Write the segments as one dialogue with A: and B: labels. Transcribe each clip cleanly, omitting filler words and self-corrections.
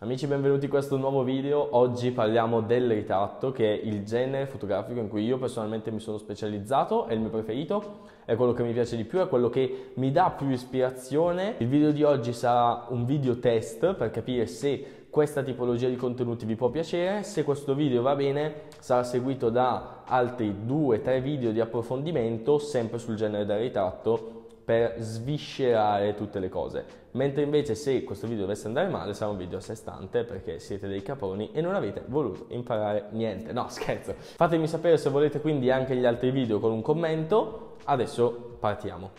A: Amici, benvenuti in questo nuovo video. Oggi parliamo del ritratto, che è il genere fotografico in cui io personalmente mi sono specializzato, è il mio preferito, è quello che mi piace di più, è quello che mi dà più ispirazione. Il video di oggi sarà un video test per capire se questa tipologia di contenuti vi può piacere. Se questo video va bene, sarà seguito da altri 2-3 video di approfondimento sempre sul genere del ritratto, per sviscerare tutte le cose. Mentre invece se questo video dovesse andare male sarà un video a sé stante, perché siete dei caproni e non avete voluto imparare niente. No, scherzo. Fatemi sapere se volete quindi anche gli altri video con un commento. Adesso partiamo.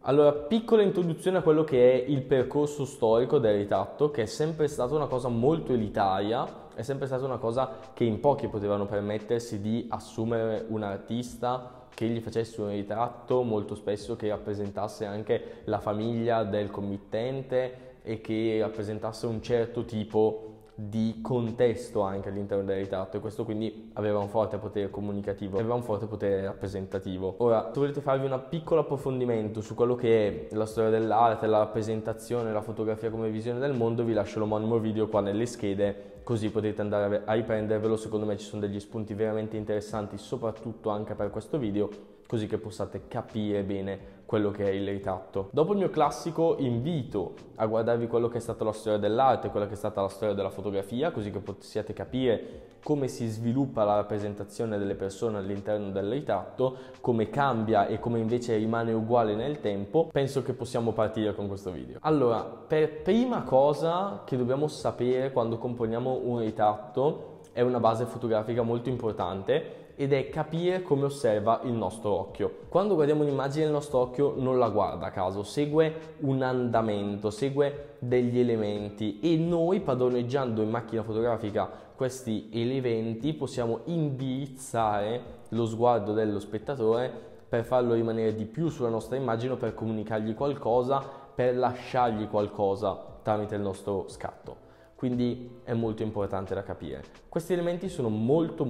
A: Allora, piccola introduzione a quello che è il percorso storico del ritratto, che è sempre stata una cosa molto elitaria, è sempre stata una cosa che in pochi potevano permettersi di assumere un artista che gli facesse un ritratto, molto spesso che rappresentasse anche la famiglia del committente e che rappresentasse un certo tipo di contesto anche all'interno del ritratto, e questo quindi aveva un forte potere comunicativo, aveva un forte potere rappresentativo. Ora, se volete farvi un piccolo approfondimento su quello che è la storia dell'arte, la rappresentazione, la fotografia come visione del mondo, vi lascio l'omonimo video qua nelle schede, così potete andare a riprendervelo. Secondo me ci sono degli spunti veramente interessanti, soprattutto anche per questo video, così che possiate capire bene quello che è il ritratto. Dopo il mio classico invito a guardarvi quello che è stata la storia dell'arte, quella che è stata la storia della fotografia, così che possiate capire come si sviluppa la rappresentazione delle persone all'interno del ritratto, come cambia e come invece rimane uguale nel tempo. Penso che possiamo partire con questo video. Allora, per prima cosa che dobbiamo sapere quando componiamo un ritratto è una base fotografica molto importante, ed è capire come osserva il nostro occhio. Quando guardiamo un'immagine, il nostro occhio non la guarda a caso, segue un andamento, segue degli elementi, e noi, padroneggiando in macchina fotografica questi elementi, possiamo indirizzare lo sguardo dello spettatore per farlo rimanere di più sulla nostra immagine, o per comunicargli qualcosa, per lasciargli qualcosa tramite il nostro scatto. Quindi è molto importante da capire. Questi elementi sono molto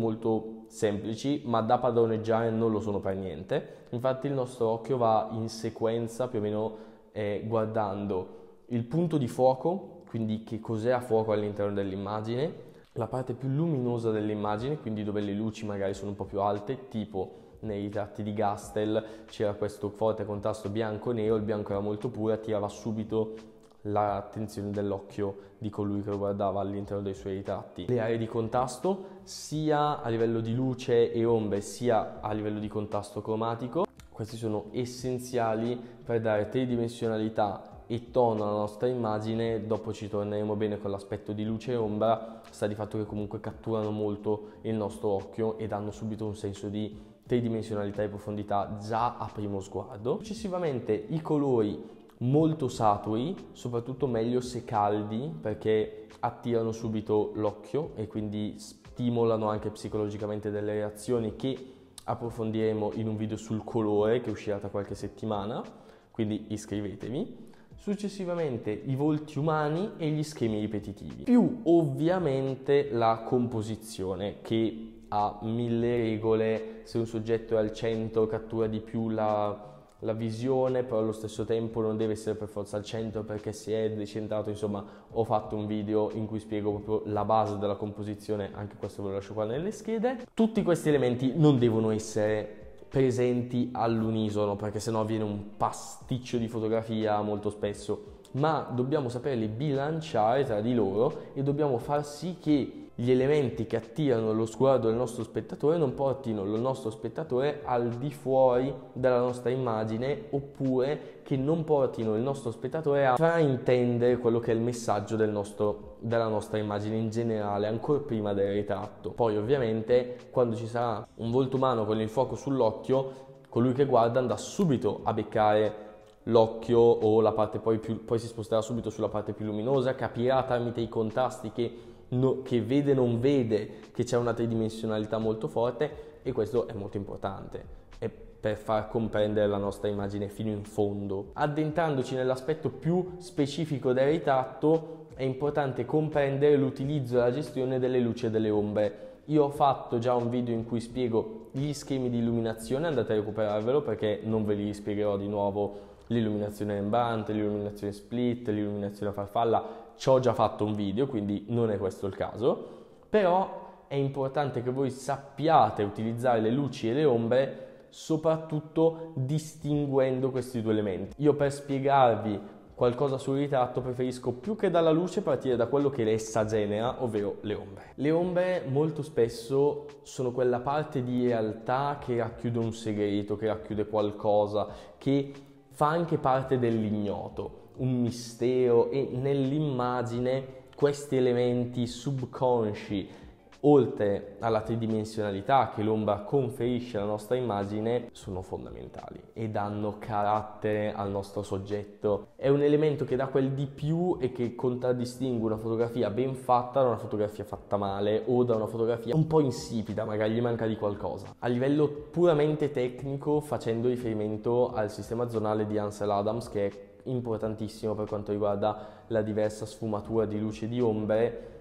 A: semplici, ma da padroneggiare non lo sono per niente. Infatti il nostro occhio va in sequenza più o meno guardando il punto di fuoco, quindi che cos'è a fuoco all'interno dell'immagine, la parte più luminosa dell'immagine, quindi dove le luci magari sono un po' più alte, tipo nei ritratti di Gastel c'era questo forte contrasto bianco-nero, il bianco era molto puro, attirava subito l'attenzione dell'occhio di colui che lo guardava all'interno dei suoi ritratti. Le aree di contrasto, sia a livello di luce e ombre, sia a livello di contrasto cromatico, questi sono essenziali per dare tridimensionalità e tono alla nostra immagine. Dopo ci torneremo bene con l'aspetto di luce e ombra. Sta di fatto che comunque catturano molto il nostro occhio e danno subito un senso di tridimensionalità e profondità già a primo sguardo. Successivamente i colori molto saturi, soprattutto meglio se caldi, perché attirano subito l'occhio e quindi stimolano anche psicologicamente delle reazioni che approfondiremo in un video sul colore che uscirà tra qualche settimana, quindi iscrivetevi. Successivamente i volti umani e gli schemi ripetitivi, più ovviamente la composizione, che ha 1000 regole. Se un soggetto è al centro cattura di più la visione, però allo stesso tempo non deve essere per forza al centro, perché se è decentrato. Insomma, ho fatto un video in cui spiego proprio la base della composizione, anche questo ve lo lascio qua nelle schede. Tutti questi elementi non devono essere presenti all'unisono, perché sennò viene un pasticcio di fotografia molto spesso, ma dobbiamo saperli bilanciare tra di loro e dobbiamo far sì che gli elementi che attirano lo sguardo del nostro spettatore non portino il nostro spettatore al di fuori della nostra immagine, oppure che non portino il nostro spettatore a fraintendere quello che è il messaggio della nostra immagine in generale, ancora prima del ritratto. Poi ovviamente quando ci sarà un volto umano con il fuoco sull'occhio, colui che guarda andrà subito a beccare l'occhio o la parte poi si sposterà subito sulla parte più luminosa, capirà tramite i contrasti che vede non vede che c'è una tridimensionalità molto forte, e questo è molto importante per far comprendere la nostra immagine fino in fondo. Addentrandoci nell'aspetto più specifico del ritratto, è importante comprendere l'utilizzo e la gestione delle luci e delle ombre Io ho fatto già un video in cui spiego gli schemi di illuminazione, andate a recuperarvelo perché non ve li spiegherò di nuovo, l'illuminazione membrante, l'illuminazione split, l'illuminazione a farfalla, ci ho già fatto un video, quindi non è questo il caso, però è importante che voi sappiate utilizzare le luci e le ombre, soprattutto distinguendo questi due elementi. Io per spiegarvi qualcosa sul ritratto preferisco più che dalla luce partire da quello che essa genera, ovvero le ombre. Le ombre molto spesso sono quella parte di realtà che racchiude un segreto, che racchiude qualcosa, che fa anche parte dell'ignoto, un mistero, e nell'immagine questi elementi subconsci, oltre alla tridimensionalità che l'ombra conferisce alla nostra immagine, sono fondamentali e danno carattere al nostro soggetto. È un elemento che dà quel di più e che contraddistingue una fotografia ben fatta da una fotografia fatta male o da una fotografia un po' insipida, magari gli manca di qualcosa. A livello puramente tecnico, facendo riferimento al sistema zonale di Ansel Adams, che è importantissimo per quanto riguarda la diversa sfumatura di luce e di ombre,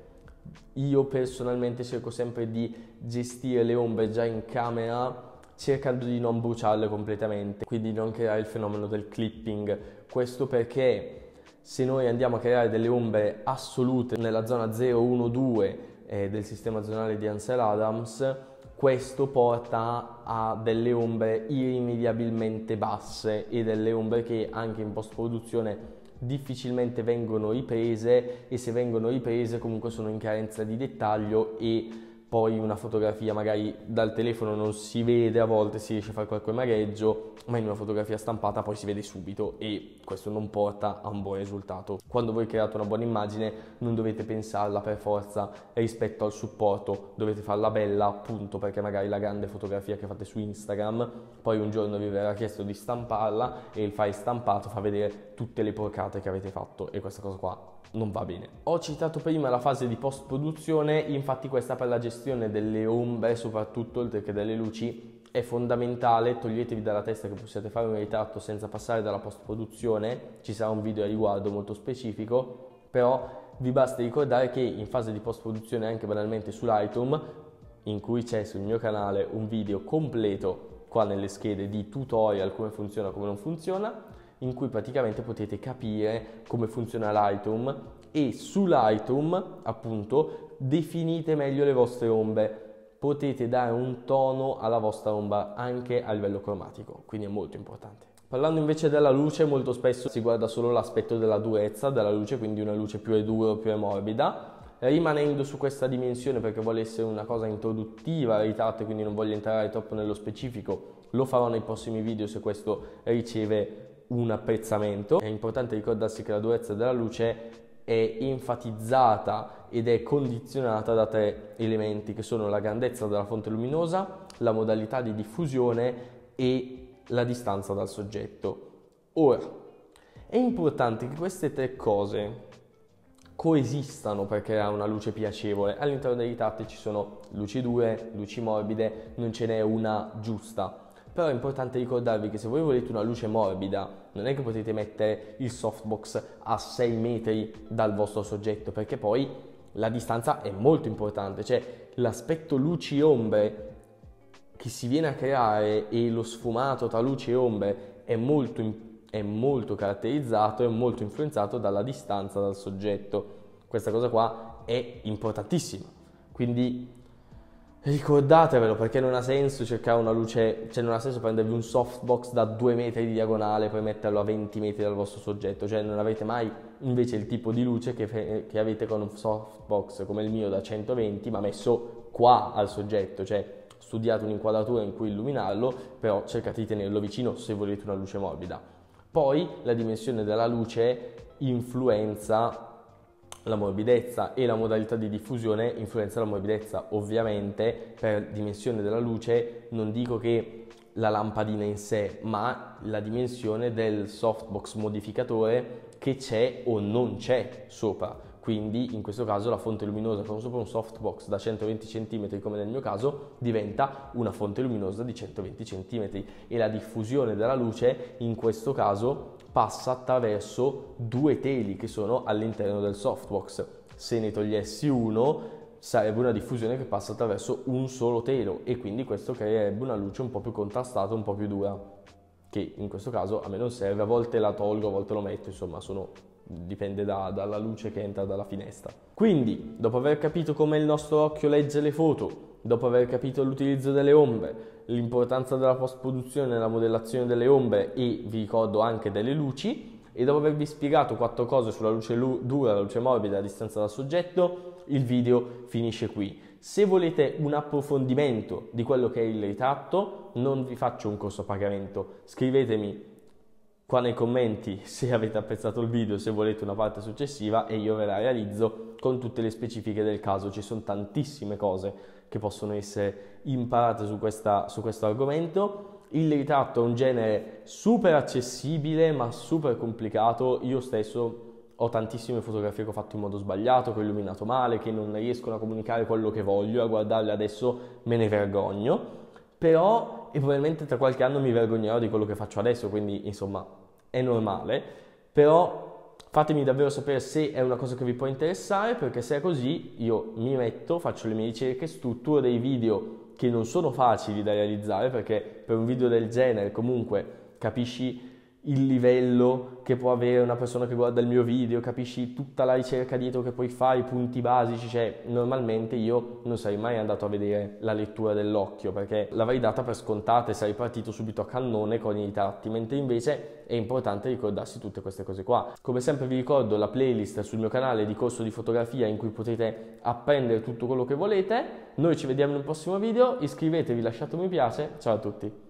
A: io personalmente cerco sempre di gestire le ombre già in camera cercando di non bruciarle completamente, quindi non creare il fenomeno del clipping. Questo perché se noi andiamo a creare delle ombre assolute nella zona 0, 1, 2 del sistema zonale di Ansel Adams, questo porta a delle ombre irrimediabilmente basse e delle ombre che anche in post-produzione difficilmente vengono riprese, e se vengono riprese comunque sono in carenza di dettaglio, e poi una fotografia magari dal telefono non si vede, a volte si riesce a fare qualche magheggio, ma in una fotografia stampata poi si vede subito e questo non porta a un buon risultato. Quando voi create una buona immagine non dovete pensarla per forza rispetto al supporto, dovete farla bella appunto perché magari la grande fotografia che fate su Instagram poi un giorno vi verrà chiesto di stamparla e il file stampato fa vedere tutte le porcate che avete fatto, e questa cosa qua non va bene. Ho citato prima la fase di post-produzione, infatti questa per la gestione delle ombre soprattutto, oltre che delle luci, è fondamentale. Toglietevi dalla testa che possiate fare un ritratto senza passare dalla post-produzione, ci sarà un video a riguardo molto specifico, però vi basta ricordare che in fase di post-produzione, anche banalmente su Lightroom, in cui c'è sul mio canale un video completo qua nelle schede di tutorial come funziona, come non funziona, in cui praticamente potete capire come funziona Lightroom, e su Lightroom appunto definite meglio le vostre ombre, potete dare un tono alla vostra ombra anche a livello cromatico, quindi è molto importante. Parlando invece della luce, molto spesso si guarda solo l'aspetto della durezza della luce, quindi una luce più è dura o più è morbida. Rimanendo su questa dimensione, perché vuole essere una cosa introduttiva al ritratto e quindi non voglio entrare troppo nello specifico, lo farò nei prossimi video se questo riceve un apprezzamento. È importante ricordarsi che la durezza della luce è enfatizzata ed è condizionata da tre elementi, che sono la grandezza della fonte luminosa, la modalità di diffusione e la distanza dal soggetto. Ora, è importante che queste tre cose coesistano per creare una luce piacevole. All'interno dei ritratti ci sono luci dure, luci morbide, non ce n'è una giusta. Però è importante ricordarvi che se voi volete una luce morbida, non è che potete mettere il softbox a 6 metri dal vostro soggetto, perché poi la distanza è molto importante, cioè l'aspetto luci-ombre che si viene a creare e lo sfumato tra luci e ombre è molto caratterizzato e molto influenzato dalla distanza dal soggetto. Questa cosa qua è importantissima, quindi ricordatevelo, perché non ha senso cercare una luce, cioè non ha senso prendervi un softbox da 2 metri di diagonale e poi metterlo a 20 metri dal vostro soggetto, cioè non avete mai invece il tipo di luce che avete con un softbox come il mio da 120 ma messo qua al soggetto, cioè studiate un'inquadratura in cui illuminarlo, però cercate di tenerlo vicino se volete una luce morbida. Poi la dimensione della luce influenza la morbidezza e la modalità di diffusione influenza la morbidezza. Ovviamente per dimensione della luce non dico che la lampadina in sé, ma la dimensione del softbox modificatore che c'è o non c'è sopra. Quindi in questo caso la fonte luminosa con sopra un softbox da 120 cm come nel mio caso diventa una fonte luminosa di 120 cm, e la diffusione della luce in questo caso passa attraverso due teli che sono all'interno del softbox. Se ne togliessi uno sarebbe una diffusione che passa attraverso un solo telo e quindi questo creerebbe una luce un po' più contrastata, un po' più dura, che in questo caso a me non serve, a volte la tolgo, a volte lo metto, insomma dipende dalla luce che entra dalla finestra. Quindi, dopo aver capito come il nostro occhio legge le foto, dopo aver capito l'utilizzo delle ombre, l'importanza della post-produzione nella modellazione delle ombre e vi ricordo anche delle luci, e dopo avervi spiegato 4 cose sulla luce dura, la luce morbida, la distanza dal soggetto, il video finisce qui. Se volete un approfondimento di quello che è il ritratto, non vi faccio un corso a pagamento, scrivetemi qua nei commenti se avete apprezzato il video, se volete una parte successiva e io ve la realizzo con tutte le specifiche del caso. Ci sono tantissime cose che possono essere imparate su questo argomento. Il ritratto è un genere super accessibile ma super complicato. Io stesso ho tantissime fotografie che ho fatto in modo sbagliato, che ho illuminato male, che non riescono a comunicare quello che voglio, a guardarle adesso me ne vergogno, però e probabilmente tra qualche anno mi vergognerò di quello che faccio adesso, quindi insomma è normale, però fatemi davvero sapere se è una cosa che vi può interessare, perché se è così io mi metto, faccio le mie ricerche, strutturo dei video che non sono facili da realizzare, perché per un video del genere comunque capisci il livello che può avere una persona che guarda il mio video, capisci tutta la ricerca dietro che puoi fare, i punti basici, cioè normalmente io non sarei mai andato a vedere la lettura dell'occhio perché l'avrei data per scontata e sarei partito subito a cannone con i ritratti, mentre invece è importante ricordarsi tutte queste cose qua. Come sempre vi ricordo la playlist sul mio canale di corso di fotografia in cui potete apprendere tutto quello che volete. Noi ci vediamo in un prossimo video, iscrivetevi, lasciate un mi piace, ciao a tutti!